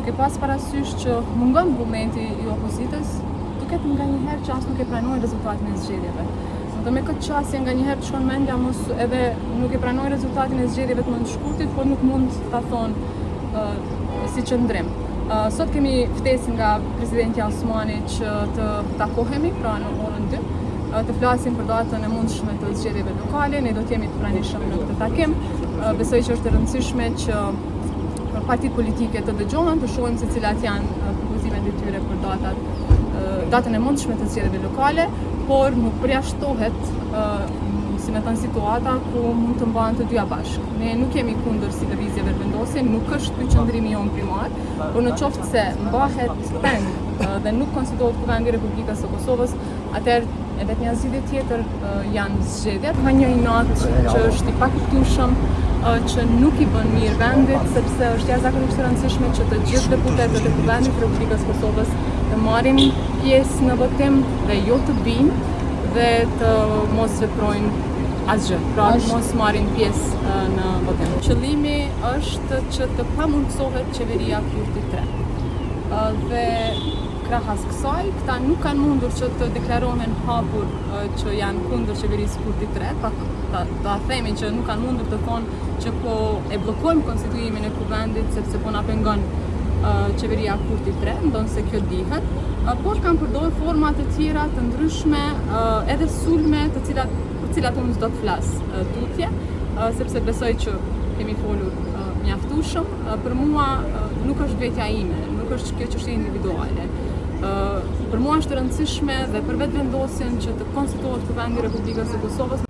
duke pas parasysh që mungon vullneti I opozitës, duket nganjëherë që as nuk e pranojnë rezultatin e zgjedhjeve. Dhe me këtë qasje nganjëherë shkon mendja mos edhe nuk e pranojnë rezultatin e zgjedhjeve të më të shkurtit, por nuk mund ta thonë si qëndrim. Sot kemi ftesë nga presidenti Osmani që të takohemi pra në orën 2, të flasim për datën e mundshme të zgjedhjeve lokale. Ne do të jemi të pranishëm në këtë takim. Besoj që është e rëndësishme që partitë politike të dëgjohen, të shohim se cilat janë propozimet e tyre për datën e mundshme të zgjedhjeve lokale, por nuk përjashtohet si me thënë situata ku mund të mbahen të dyja bashkë. Ne nuk jemi kundër si lëvizje vendosje, nuk është ky qëndrimi jon primar, por në qoftë se mbahet peng dhe nuk konsiderohet Kuvendi I Republikës së Kosovës, atëherë edhe një zgjidhje tjetër janë zgjedhjet. Ka një inat që është I pakuptueshëm, që nuk I bën mirë vendit, sepse është jashtëzakonisht e rëndësishme që të gjithë deputetët e Kuvendit të Republikës së Kosovës të marrin pjesë në votim dhe jo të binë dhe të mos veprojnë asgjë, pra mos marrin pjesë në votim. Qëllimi është që të pamundsohet qeveria kurti 3. Dhe krahas kësaj, këta nuk kanë mundur që të deklarohen hapur që janë kundër qeverisë kurti 3, ta themi që nuk kanë mundur të thonë që po e bllokojmë konstituimin e kuvendit sepse po na pengon qeveria kurti 3, ndonë se kjo dihet, por kanë përdorur forma të tjera të ndryshme, edhe sulme për cilat unë s'do të flas tutje, sepse besoj që kemi folur mjaftueshëm. Për mua nuk është vetja ime, nuk është kjo çështje individuale. Për mua është e rëndësishme dhe për vetvendosjen që të konstituohet Kuvendi I Republikës së Kosovës